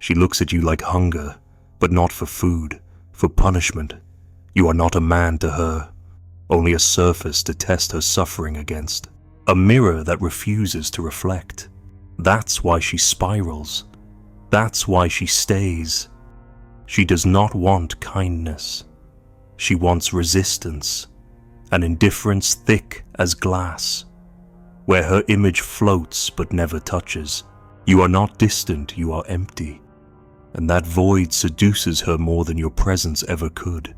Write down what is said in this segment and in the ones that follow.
She looks at you like hunger, but not for food, for punishment. You are not a man to her, only a surface to test her suffering against, a mirror that refuses to reflect. That's why she spirals. That's why she stays. She does not want kindness. She wants resistance, an indifference thick as glass, where her image floats but never touches. You are not distant, you are empty, and that void seduces her more than your presence ever could.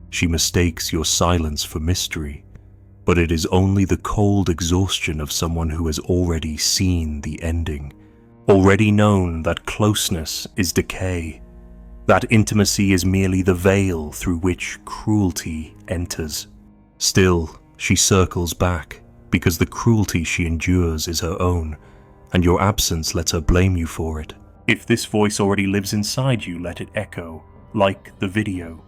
She mistakes your silence for mystery, but it is only the cold exhaustion of someone who has already seen the ending, already known that closeness is decay, that intimacy is merely the veil through which cruelty enters. Still, she circles back, because the cruelty she endures is her own, and your absence lets her blame you for it. If this voice already lives inside you, let it echo, like the video.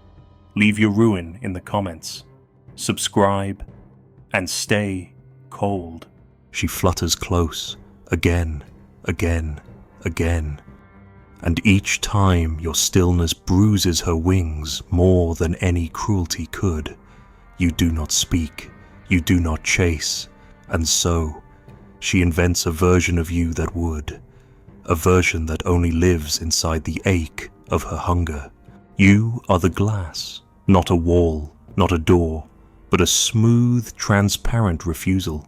Leave your ruin in the comments. Subscribe, and stay cold. She flutters close, again, again, again. And each time your stillness bruises her wings more than any cruelty could. You do not speak, you do not chase, and so she invents a version of you that would, a version that only lives inside the ache of her hunger. You are the glass, not a wall, not a door, but a smooth, transparent refusal.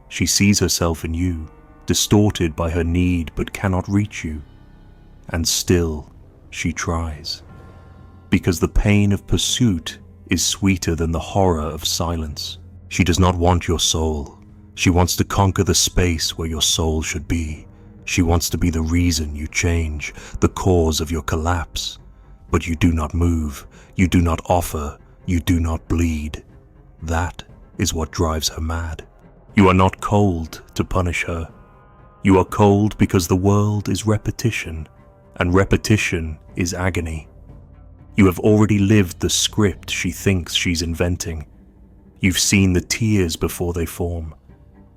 She sees herself in you, distorted by her need but cannot reach you. And still she tries, because the pain of pursuit is sweeter than the horror of silence. She does not want your soul. She wants to conquer the space where your soul should be. She wants to be the reason you change, the cause of your collapse. But you do not move, you do not offer, you do not bleed. That is what drives her mad. You are not cold to punish her. You are cold because the world is repetition, and repetition is agony. You have already lived the script she thinks she's inventing. You've seen the tears before they form.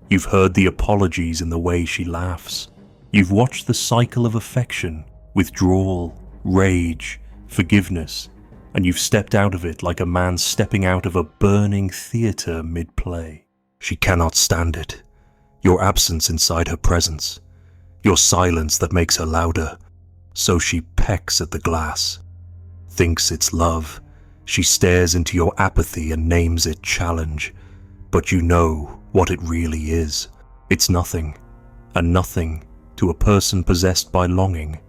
You've heard the apologies in the way she laughs. You've watched the cycle of affection, withdrawal, rage, forgiveness, and you've stepped out of it like a man stepping out of a burning theater mid-play. She cannot stand it. Your absence inside her presence. Your silence that makes her louder. So she pecks at the glass, thinks it's love. She stares into your apathy and names it challenge. But you know what it really is. It's nothing, and nothing, to a person possessed by longing,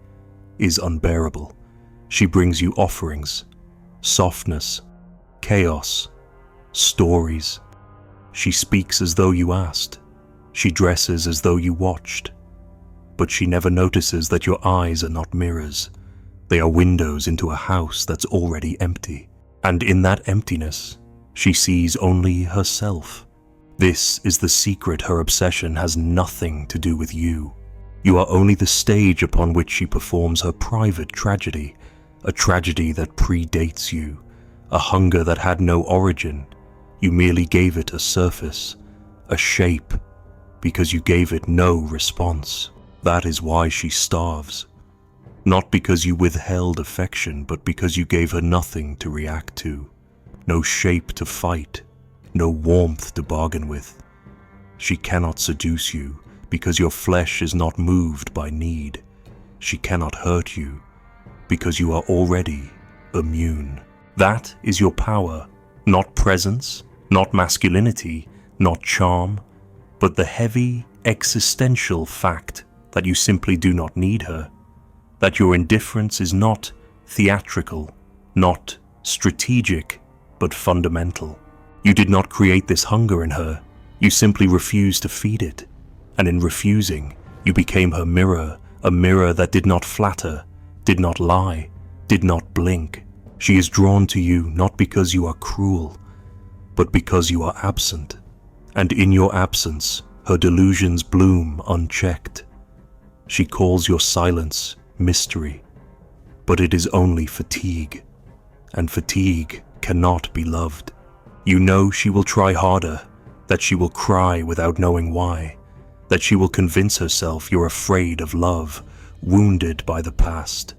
is unbearable. She brings you offerings, softness, chaos, stories. She speaks as though you asked. She dresses as though you watched. But she never notices that your eyes are not mirrors. They are windows into a house that's already empty. And in that emptiness, she sees only herself. This is the secret. Her obsession has nothing to do with you. You are only the stage upon which she performs her private tragedy, a tragedy that predates you, a hunger that had no origin. You merely gave it a surface, a shape, because you gave it no response. That is why she starves. Not because you withheld affection, but because you gave her nothing to react to, no shape to fight, no warmth to bargain with. She cannot seduce you because your flesh is not moved by need. She cannot hurt you because you are already immune. That is your power, not presence, not masculinity, not charm, but the heavy existential fact that you simply do not need her, that your indifference is not theatrical, not strategic, but fundamental. You did not create this hunger in her, you simply refused to feed it, and in refusing, you became her mirror, a mirror that did not flatter, did not lie, did not blink. She is drawn to you not because you are cruel, but because you are absent, and in your absence, her delusions bloom unchecked. She calls your silence mystery, but it is only fatigue, and fatigue cannot be loved. You know she will try harder, that she will cry without knowing why, that she will convince herself you're afraid of love, wounded by the past,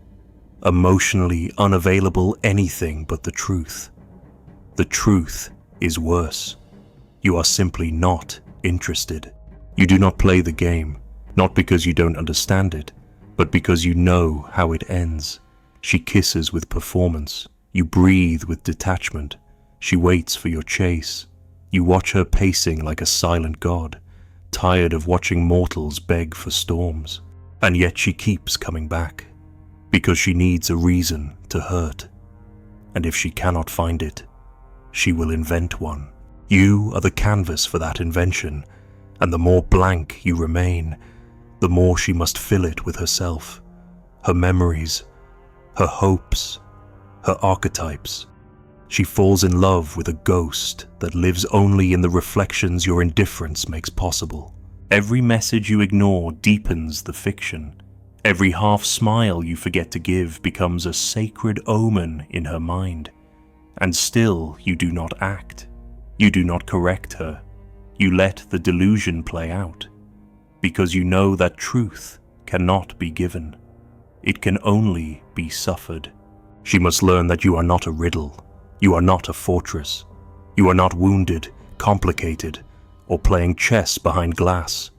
emotionally unavailable anything but the truth. The truth is worse. You are simply not interested. You do not play the game, not because you don't understand it, but because you know how it ends. She kisses with performance. You breathe with detachment. She waits for your chase. You watch her pacing like a silent god, tired of watching mortals beg for storms. And yet she keeps coming back, because she needs a reason to hurt. And if she cannot find it, she will invent one. You are the canvas for that invention, and the more blank you remain, the more she must fill it with herself, her memories, her hopes, her archetypes. She falls in love with a ghost that lives only in the reflections your indifference makes possible. Every message you ignore deepens the fiction. Every half smile you forget to give becomes a sacred omen in her mind. And still you do not act. You do not correct her. You let the delusion play out, because you know that truth cannot be given. It can only be suffered. She must learn that you are not a riddle. You are not a fortress. You are not wounded, complicated, or playing chess behind glass.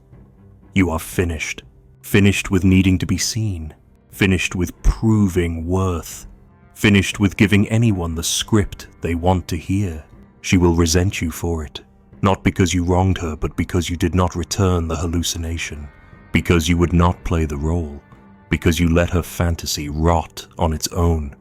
You are finished. Finished with needing to be seen. Finished with proving worth. Finished with giving anyone the script they want to hear. She will resent you for it. Not because you wronged her, but because you did not return the hallucination. Because you would not play the role. Because you let her fantasy rot on its own.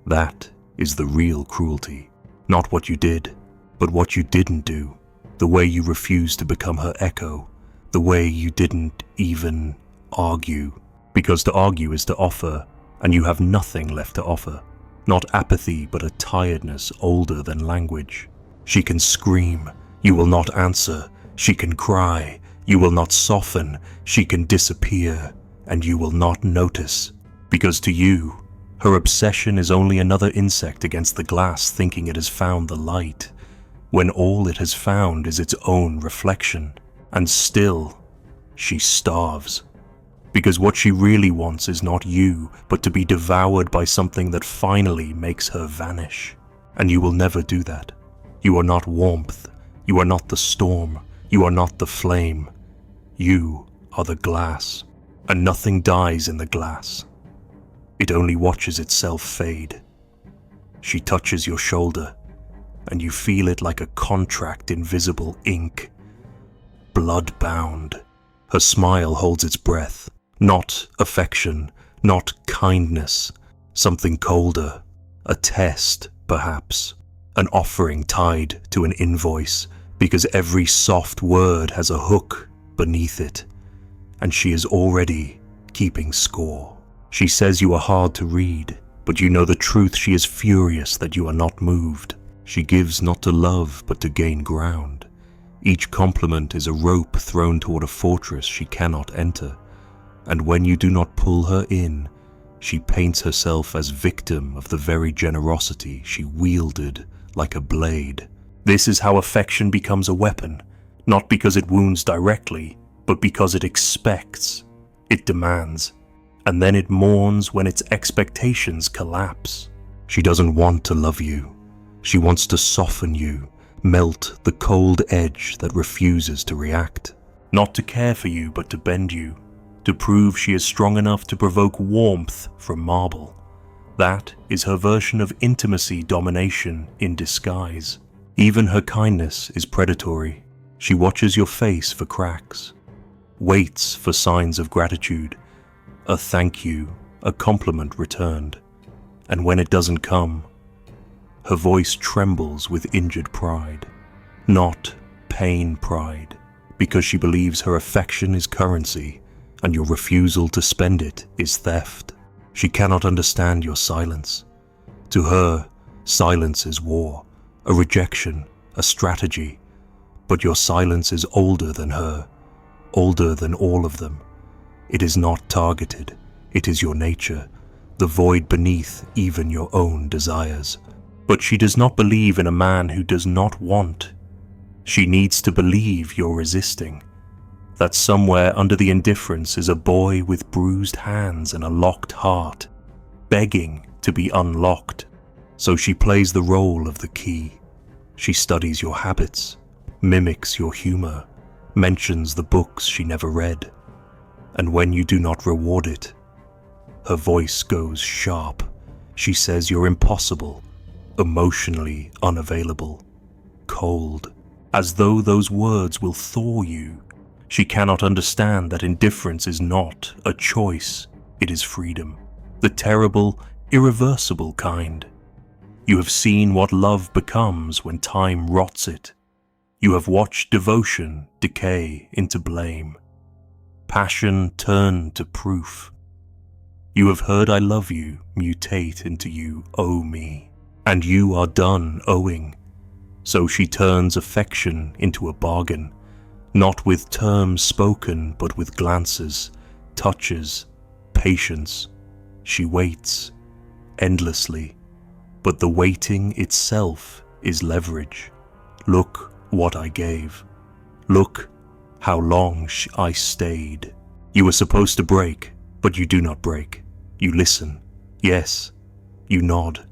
That is the real cruelty. Not what you did, but what you didn't do. The way you refused to become her echo. The way you didn't even argue. Because to argue is to offer, and you have nothing left to offer. Not apathy, but a tiredness older than language. She can scream, you will not answer. She can cry, you will not soften. She can disappear, and you will not notice. Because to you, her obsession is only another insect against the glass thinking it has found the light, when all it has found is its own reflection. And still, she starves. Because what she really wants is not you, but to be devoured by something that finally makes her vanish. And you will never do that. You are not warmth. You are not the storm. You are not the flame. You are the glass. And nothing dies in the glass. It only watches itself fade. She touches your shoulder, and you feel it like a contract in visible ink. Blood-bound. Her smile holds its breath. Not affection, not kindness. Something colder. A test, perhaps. An offering tied to an invoice, because every soft word has a hook beneath it. And she is already keeping score. She says you are hard to read, but you know the truth. She is furious that you are not moved. She gives not to love, but to gain ground. Each compliment is a rope thrown toward a fortress she cannot enter. And when you do not pull her in, she paints herself as victim of the very generosity she wielded like a blade. This is how affection becomes a weapon, not because it wounds directly, but because it expects, it demands, and then it mourns when its expectations collapse. She doesn't want to love you. She wants to soften you, melt the cold edge that refuses to react. Not to care for you, but to bend you, to prove she is strong enough to provoke warmth from marble. That is her version of intimacy domination in disguise. Even her kindness is predatory. She watches your face for cracks, waits for signs of gratitude, a thank you, a compliment returned. And when it doesn't come, her voice trembles with injured pride. Not pain pride, because she believes her affection is currency, and your refusal to spend it is theft. She cannot understand your silence. To her, silence is war, a rejection, a strategy. But your silence is older than her, older than all of them. It is not targeted. It is your nature, the void beneath even your own desires. But she does not believe in a man who does not want. She needs to believe you're resisting, that somewhere under the indifference is a boy with bruised hands and a locked heart, begging to be unlocked. So she plays the role of the key. She studies your habits, mimics your humor, mentions the books she never read. And when you do not reward it, her voice goes sharp. She says you're impossible, emotionally unavailable, cold, as though those words will thaw you. She cannot understand that indifference is not a choice, it is freedom, the terrible, irreversible kind. You have seen what love becomes when time rots it. You have watched devotion decay into blame, passion turn to proof. You have heard I love you mutate into you owe me, and you are done owing. So she turns affection into a bargain, not with terms spoken but with glances, touches, patience. She waits, endlessly, but the waiting itself is leverage. Look what I gave. Look how long I stayed. You were supposed to break, but you do not break. You listen, yes, you nod.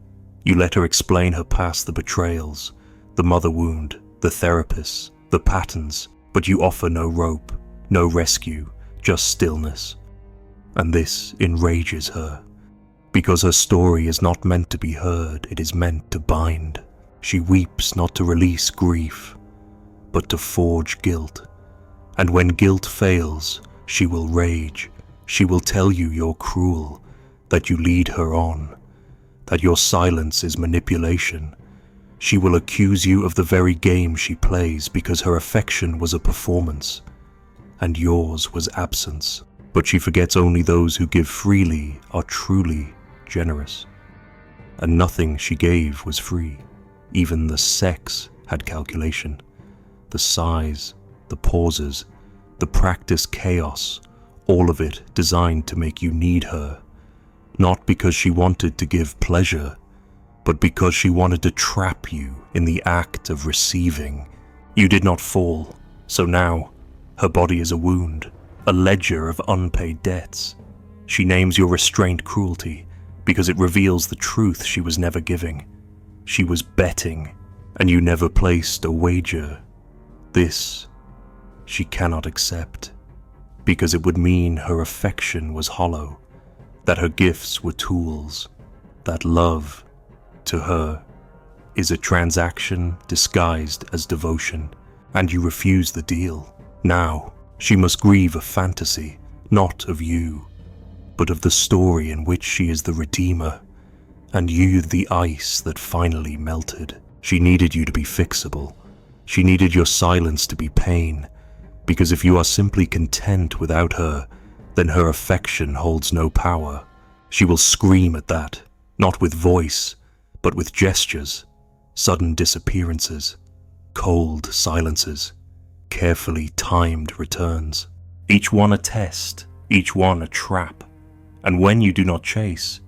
You let her explain her past, the betrayals, the mother wound, the therapists, the patterns, but you offer no rope, no rescue, just stillness. And this enrages her, because her story is not meant to be heard, it is meant to bind. She weeps not to release grief, but to forge guilt. And when guilt fails, she will rage. She will tell you you're cruel, that you lead her on, that your silence is manipulation. She will accuse you of the very game she plays because her affection was a performance, and yours was absence. But she forgets only those who give freely are truly generous. And nothing she gave was free. Even the sex had calculation. The sighs, the pauses, the practiced chaos, all of it designed to make you need her. Not because she wanted to give pleasure, but because she wanted to trap you in the act of receiving. You did not fall, so now her body is a wound, a ledger of unpaid debts. She names your restraint cruelty because it reveals the truth she was never giving. She was betting, and you never placed a wager. This she cannot accept, because it would mean her affection was hollow, that her gifts were tools, that love, to her, is a transaction disguised as devotion, and you refuse the deal. Now, she must grieve a fantasy, not of you, but of the story in which she is the redeemer, and you the ice that finally melted. She needed you to be fixable. She needed your silence to be pain, because if you are simply content without her, then her affection holds no power. She will scream at that, not with voice, but with gestures, sudden disappearances, cold silences, carefully timed returns. Each one a test, each one a trap, and when you do not chase,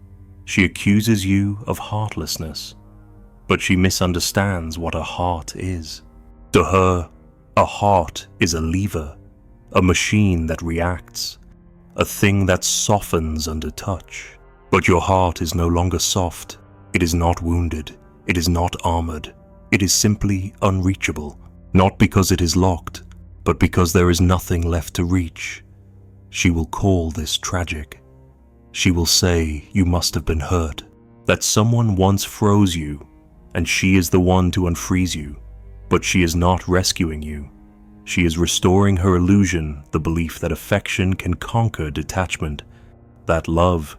she accuses you of heartlessness, but she misunderstands what a heart is. To her, a heart is a lever, a machine that reacts, a thing that softens under touch. But your heart is no longer soft. It is not wounded. It is not armored. It is simply unreachable, not because it is locked, but because there is nothing left to reach. She will call this tragic. She will say you must have been hurt, that someone once froze you, and she is the one to unfreeze you. But she is not rescuing you. She is restoring her illusion, the belief that affection can conquer detachment, that love,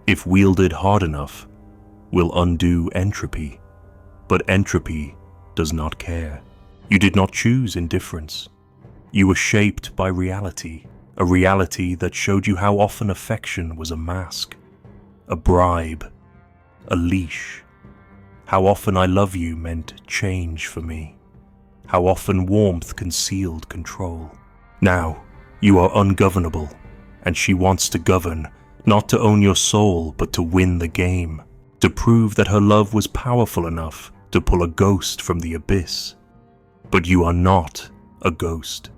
if wielded hard enough, will undo entropy. But entropy does not care. You did not choose indifference. You were shaped by reality, a reality that showed you how often affection was a mask, a bribe, a leash. How often I love you meant change for me. How often warmth concealed control. Now, you are ungovernable, and she wants to govern, not to own your soul, but to win the game, to prove that her love was powerful enough to pull a ghost from the abyss. But you are not a ghost.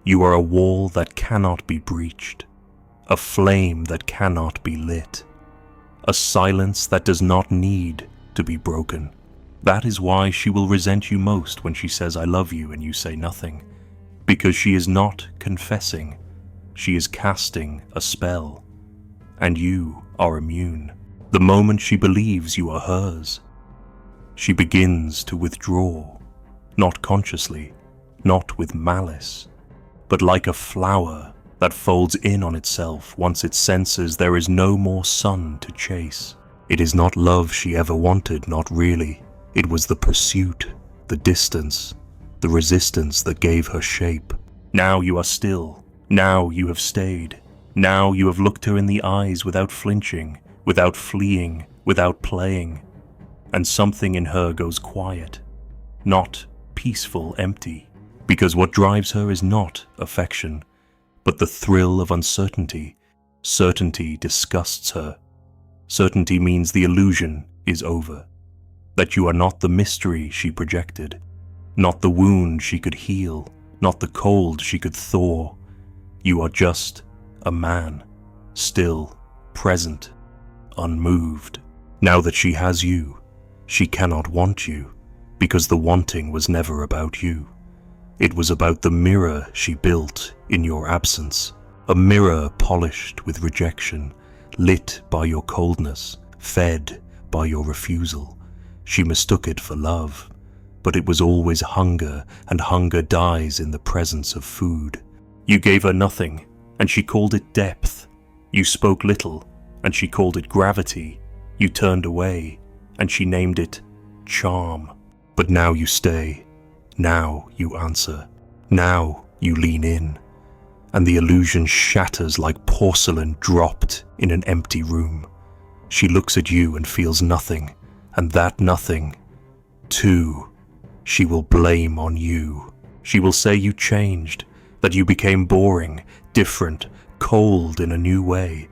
You are a wall that cannot be breached, a flame that cannot be lit, a silence that does not need to be broken. That is why she will resent you most when she says I love you and you say nothing, because she is not confessing, she is casting a spell, and you are immune. The moment she believes you are hers, she begins to withdraw, not consciously, not with malice, but like a flower that folds in on itself once it senses there is no more sun to chase. It is not love she ever wanted, not really. It was the pursuit, the distance, the resistance that gave her shape. Now you are still. Now you have stayed. Now you have looked her in the eyes without flinching, without fleeing, without playing. And something in her goes quiet, not peaceful, empty, because what drives her is not affection, but the thrill of uncertainty. Certainty disgusts her. Certainty means the illusion is over, that you are not the mystery she projected, not the wound she could heal, not the cold she could thaw. You are just a man, still, present, unmoved. Now that she has you, she cannot want you, because the wanting was never about you. It was about the mirror she built in your absence, a mirror polished with rejection, lit by your coldness, fed by your refusal. She mistook it for love, but it was always hunger, and hunger dies in the presence of food. You gave her nothing, and she called it depth. You spoke little, and she called it gravity. You turned away, and she named it charm. But now you stay. Now you answer. Now you lean in. And the illusion shatters like porcelain dropped in an empty room. She looks at you and feels nothing, and that nothing, too, she will blame on you. She will say you changed, that you became boring, different, cold in a new way.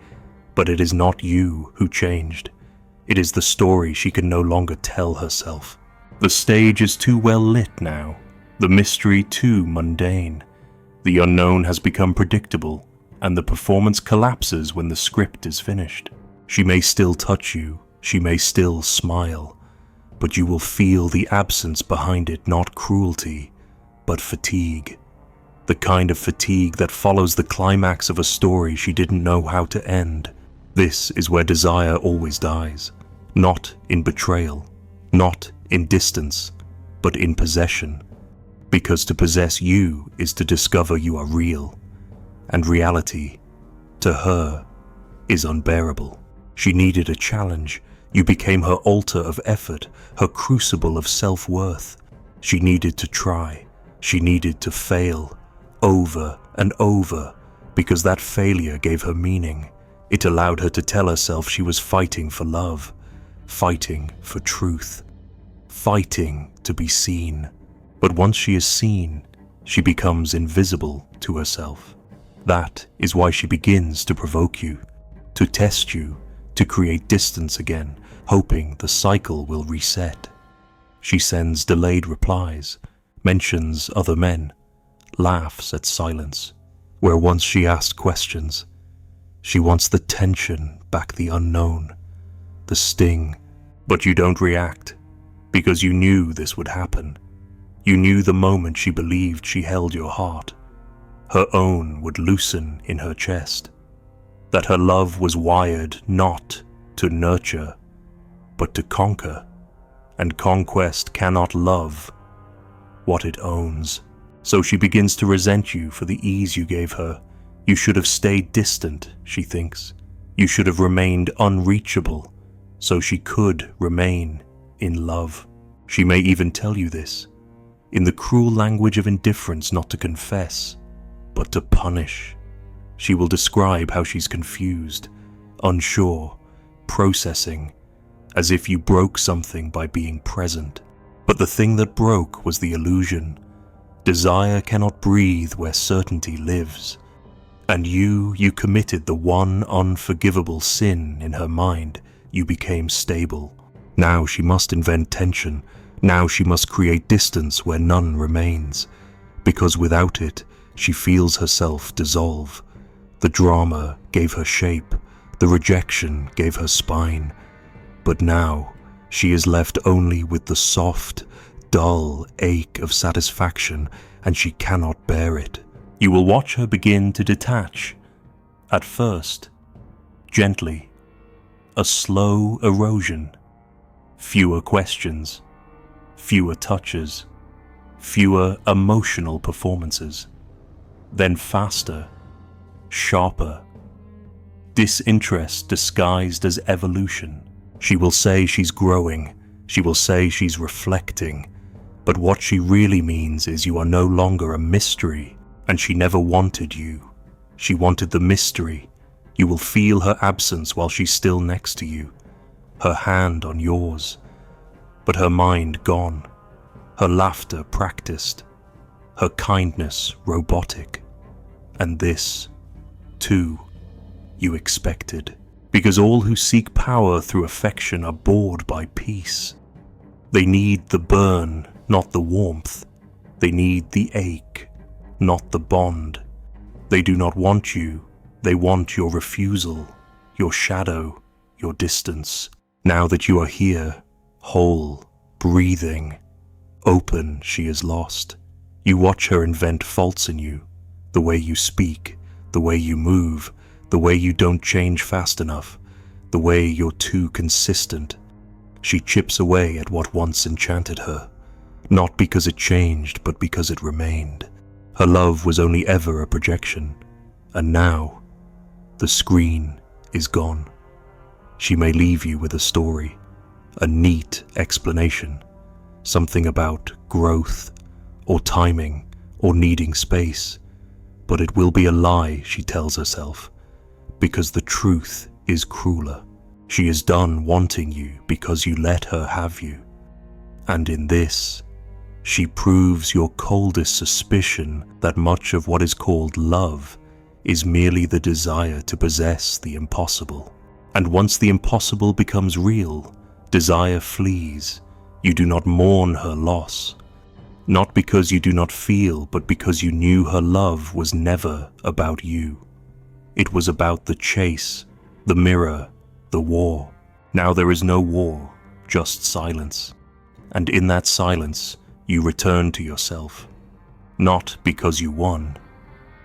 But it is not you who changed. It is the story she can no longer tell herself. The stage is too well lit now, the mystery too mundane. The unknown has become predictable, and the performance collapses when the script is finished. She may still touch you, she may still smile, but you will feel the absence behind it, not cruelty, but fatigue. The kind of fatigue that follows the climax of a story she didn't know how to end. This is where desire always dies, not in betrayal, not in distance, but in possession. Because to possess you is to discover you are real, and reality, to her, is unbearable. She needed a challenge. You became her altar of effort, her crucible of self-worth. She needed to try. She needed to fail, over and over, because that failure gave her meaning. It allowed her to tell herself she was fighting for love, fighting for truth, fighting to be seen. But once she is seen, she becomes invisible to herself. That is why she begins to provoke you, to test you, to create distance again, hoping the cycle will reset. She sends delayed replies, mentions other men, laughs at silence, where once she asked questions. She wants the tension back, the unknown, the sting. But you don't react, because you knew this would happen. You knew the moment she believed she held your heart, her own would loosen in her chest, that her love was wired not to nurture, but to conquer, and conquest cannot love what it owns. So she begins to resent you for the ease you gave her. You should have stayed distant, she thinks. You should have remained unreachable, so she could remain in love. She may even tell you this, in the cruel language of indifference, not to confess, but to punish. She will describe how she's confused, unsure, processing, as if you broke something by being present. But the thing that broke was the illusion. Desire cannot breathe where certainty lives. And you committed the one unforgivable sin in her mind. You became stable. Now she must invent tension. Now she must create distance where none remains, because without it, She feels herself dissolve. The drama gave her shape, the rejection gave her spine. But now she is left only with the soft, dull ache of satisfaction, and she cannot bear it. You will watch her begin to detach. At first, gently, a slow erosion. Fewer questions, fewer touches, fewer emotional performances. Then faster, sharper. Disinterest disguised as evolution. She will say she's growing, she will say she's reflecting, but what she really means is you are no longer a mystery, and she never wanted you. She wanted the mystery. You will feel her absence while she's still next to you, her hand on yours, but her mind gone, her laughter practiced, her kindness robotic. And this, too, you expected, because all who seek power through affection are bored by peace. They need the burn, not the warmth. They need the ache, not the bond. They do not want you. They want your refusal, your shadow, your distance. Now that you are here, whole, breathing, open, she is lost. You watch her invent faults in you, the way you speak, the way you move, the way you don't change fast enough, the way you're too consistent. She chips away at what once enchanted her, not because it changed, but because it remained. Her love was only ever a projection, and now the screen is gone. She may leave you with a story, a neat explanation, something about growth, or timing, or needing space, but it will be a lie, she tells herself, because the truth is crueler. She is done wanting you because you let her have you. And in this, she proves your coldest suspicion that much of what is called love is merely the desire to possess the impossible. And once the impossible becomes real, desire flees. You do not mourn her loss, not because you do not feel, but because you knew her love was never about you. It was about the chase, the mirror, the war. Now there is no war, just silence. And in that silence, you return to yourself, not because you won,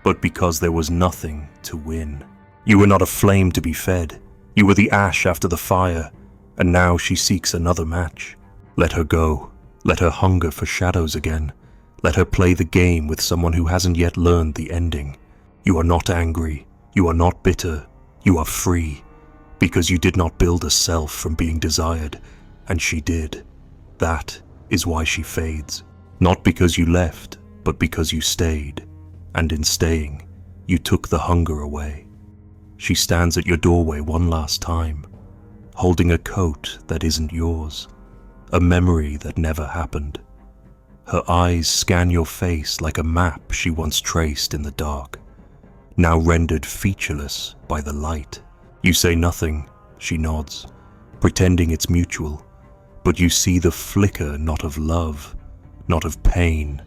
but because there was nothing to win. You were not a flame to be fed. You were the ash after the fire, and now she seeks another match. Let her go. Let her hunger for shadows again. Let her play the game with someone who hasn't yet learned the ending. You are not angry. You are not bitter. You are free, because you did not build a self from being desired, and she did. That is why she fades. Not because you left, but because you stayed. And in staying, you took the hunger away. She stands at your doorway one last time, holding a coat that isn't yours, a memory that never happened. Her eyes scan your face like a map she once traced in the dark, now rendered featureless by the light. You say nothing, she nods, pretending it's mutual, but you see the flicker not of love, not of pain,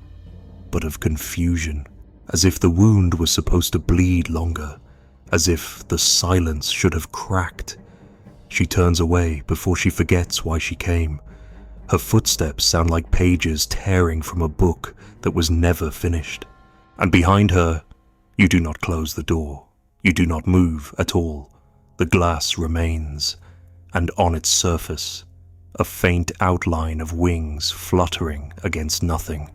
but of confusion, as if the wound was supposed to bleed longer, as if the silence should have cracked. She turns away before she forgets why she came. Her footsteps sound like pages tearing from a book that was never finished. And behind her, you do not close the door. You do not move at all. The glass remains, and on its surface, a faint outline of wings fluttering against nothing.